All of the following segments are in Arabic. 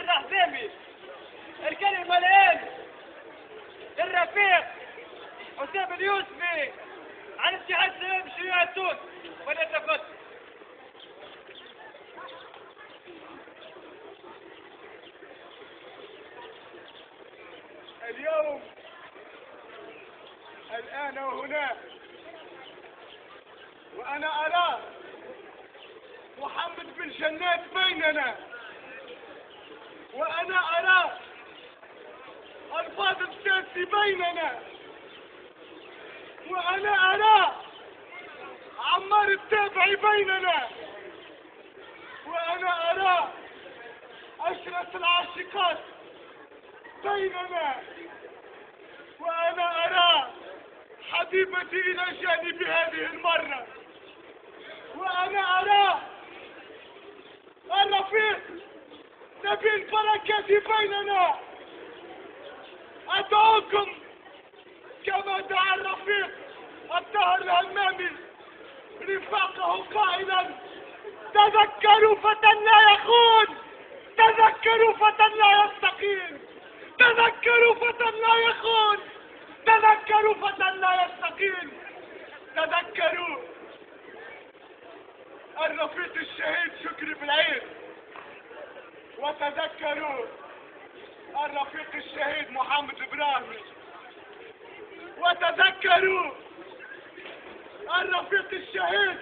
الرهبامي الكلمة الآن الرفيق حسام اليوسفي عن اتحاد شباب شيوعي تونس فليتفضل. اليوم الآن وهنا وأنا أرى محمد بن جنات بيننا، وأنا أرى الفاضل السياسي بيننا، وأنا أرى عمار التابعي بيننا، وأنا أرى أشرف العاشقات بيننا، وأنا أرى حبيبتي إلى جانبي هذه المرة، وأنا أرى الرفيق نبيل بركاتي بيننا. أدعوكم كما دعا الرفيق الطاهر الهمامي رفاقه قائلا: تذكروا فتى لا يخون، تذكروا فتى لا يستقيم، تذكروا فتى لا يخون، تذكروا فتى لا يستقيم، تذكروا الرفيق الشهيد شكري بالعيد، وتذكروا الرفيق الشهيد محمد إبراهيم، وتذكروا الرفيق الشهيد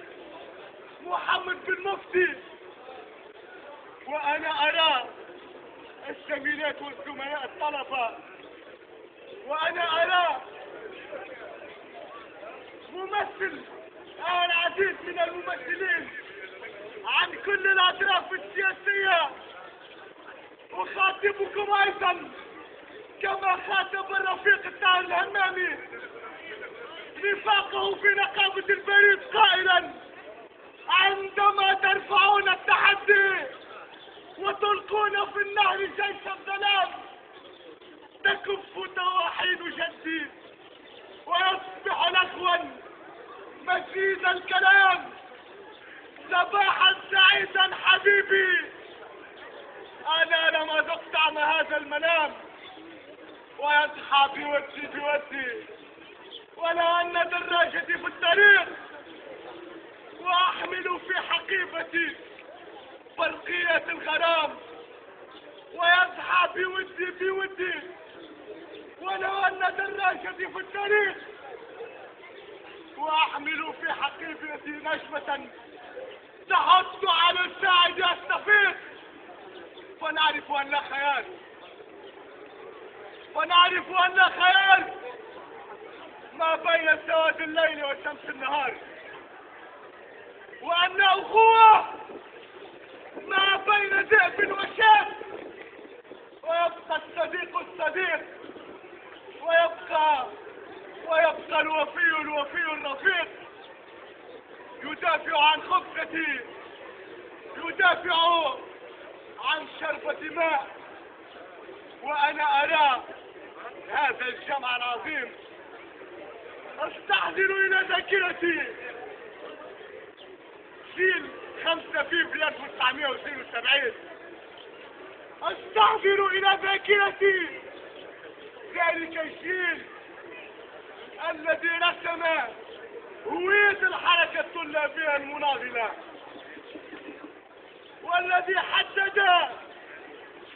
محمد بن مفتي. وأنا أرى الزميلات والزملاء الطلبة، وأنا أرى ممثل العديد من الممثلين عن كل الأطراف السياسية، أخاطبكم أيضا كما خاطب الرفيق الطاهر الهمامي رفاقه في نقابة البريد قائلا: عندما ترفعون التحدي وتلقون في النهر جيش الظلام تكف طواحين جدي ويصبح لغوا مزيد الكلام. صباحا سعيدا حبيبي، أنا لم أذق طعم هذا المنام ويضحى بودي ولو أن دراجتي في الطريق وأحمل في حقيبتي برقية الغرام ويضحى بودي ولو أن دراجتي في الطريق وأحمل في حقيبتي نشمة تحط على الساعد يستفيق. فنعرف أن لا خيال، ونعرف أن لا خيال ما بين سواد الليل وشمس النهار، وأن أخوة ما بين ذئب وشاب، ويبقى الصديق ويبقى الوفي الرفيق يدافع عن خبزتي، يدافع عن شربة ماء. وأنا أرى هذا الجمع العظيم أستحضر إلى ذاكرتي جيل 5 فبراير 1972، أستحضر إلى ذاكرتي ذلك الجيل الذي رسم هوية الحركة الطلابية المناضلة، والذي حدد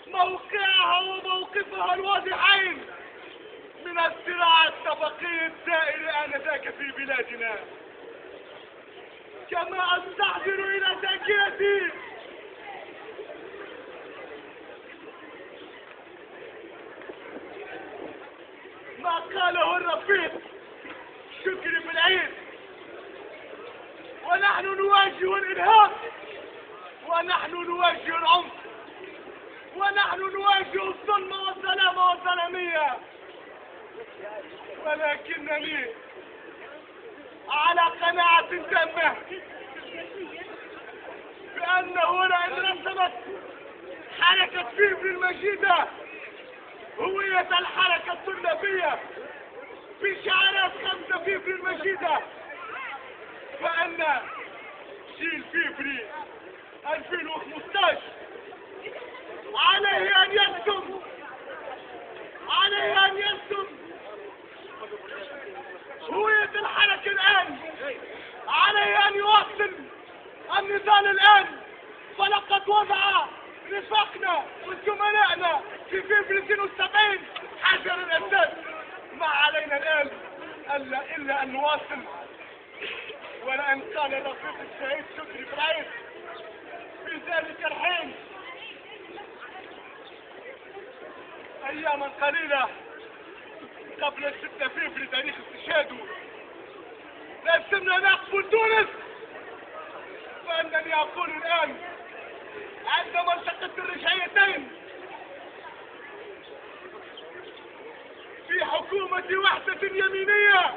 موقعها وموقفها الواضحين من الصراع الطبقي الدائر آنذاك في بلادنا. كما أستحضر إلى ذاكرتي ما قاله الرفيق شكري بالعيد: ونحن نواجه الإرهاب، ونحن نواجه العنف، ونحن نواجه الظلم والظلام والظلمية، ولكنني على قناعة تامة بأنه لئن رسمت حركة فيفري المجيدة هوية الحركة الطلابية بشعارات 5 فيفري المجيدة، فأن جيل فيفري 2015 عليه رفاقنا وزملائنا في فبراير 72 حجر الأسد. ما علينا الآن إلا أن نواصل، ولأن قال رفيق الشهيد شكري إبراهيم في ذلك الحين أياما قليلة قبل 6 فبراير تاريخ استشهاده، لازمنا نقبل تونس. فإنني أقول الآن عندما التقت الرجعيتين في حكومة وحدة يمينية،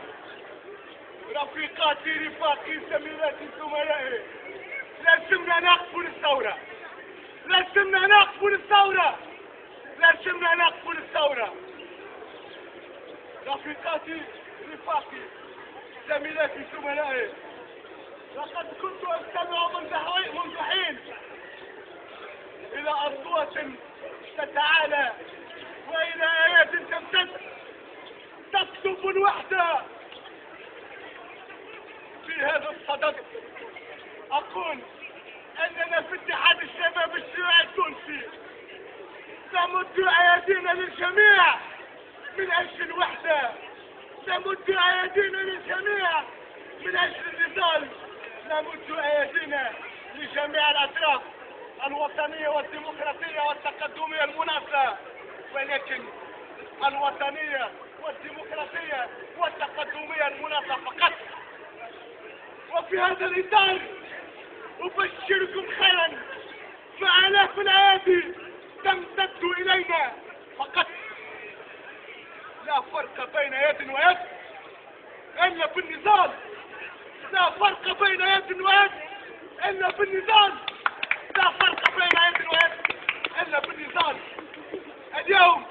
رفيقاتي رفاقي زميلاتي زملائي، لازمنا نقبل الثورة، لازمنا نقبل الثورة، لازمنا نقبل الثورة. رفيقاتي رفاقي زميلاتي زملائي، لقد كنت أستمع منذ حين إلى أصوات تتعالى وإلى آيات تمتد تكتب الوحدة. في هذا الصدد أقول أننا في اتحاد الشباب الشيوعي التونسي نمد أيدينا للجميع من أجل الوحدة، نمد أيدينا للجميع من أجل النضال، نمد أيدينا لجميع الأطراف الوطنية والديمقراطية والتقدمية المناصرة، ولكن الوطنية والديمقراطية والتقدمية المناصرة فقط. وفي هذا الإطار أبشركم خيرا، فآلاف الأيادي تمتد إلينا فقط. لا فرق بين يد ويد إلا في النضال، لا فرق بين يد ويد إلا في النضال، لا فرق بين يد ويد إلا في النضال. اليوم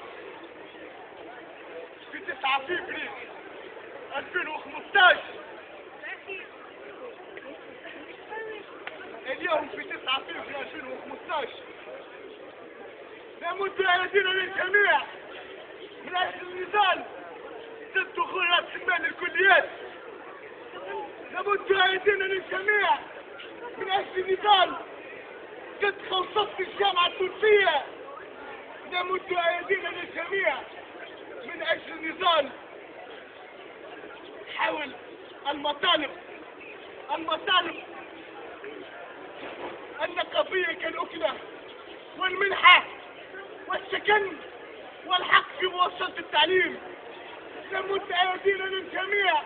في 9 فبراير 2015، اليوم في 9 فبراير 2015 نمد أيدينا للجميع من أجل النضال ضد دخول رأس المال للكليات، نمد أيدينا للجميع من أجل النضال ضد خوصة الجامعة التونسية، نمد أيدينا للجميع من أجل النضال حول المطالب النقابية كالأكلة والمنحة والسكن والحق في مؤسسة التعليم. نمد أيدينا للجميع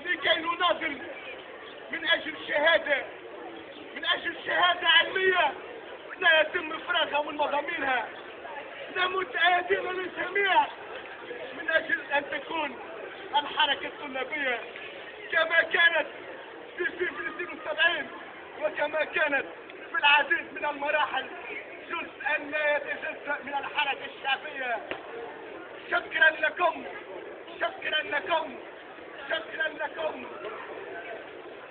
لكي نناضل من أجل شهادة علمية لا يتم إفراغها من مضامينها. نمد أيدينا للجميع من أجل أن تكون الحركة الطلابية كما كانت في فبراير 72 وكما كانت في العديد من المراحل جزءا لا يتجزأ من الحركة الشعبية. شكرا لكم، شكرا لكم، شكرا لكم.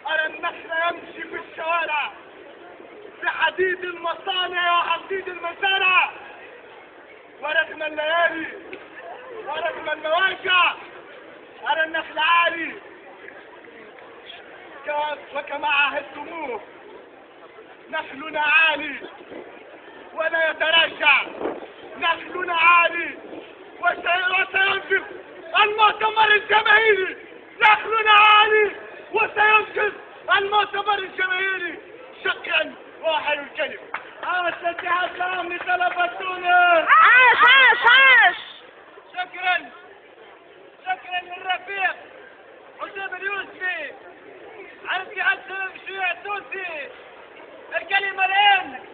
أرى النخل يمشي في الشوارع بحديد المصانع وحديد المزارع، ورغم الليالي ورغم المواجع أرى النخل عالي وكما عاهدتموه. نخلنا عالي ولا يتراجع، نخلنا عالي وسينجز المؤتمر الجماهيري، نخلنا عالي وسينجز المؤتمر الجماهيري. شكرا وحي الكلمة. عاش الاتحاد العام لطلبة تونس. عاش عاش عاش. شكرا للرفيق حسام اليوسفي عن اتحاد الشباب الشيوعي التونسي. الكلمة الآن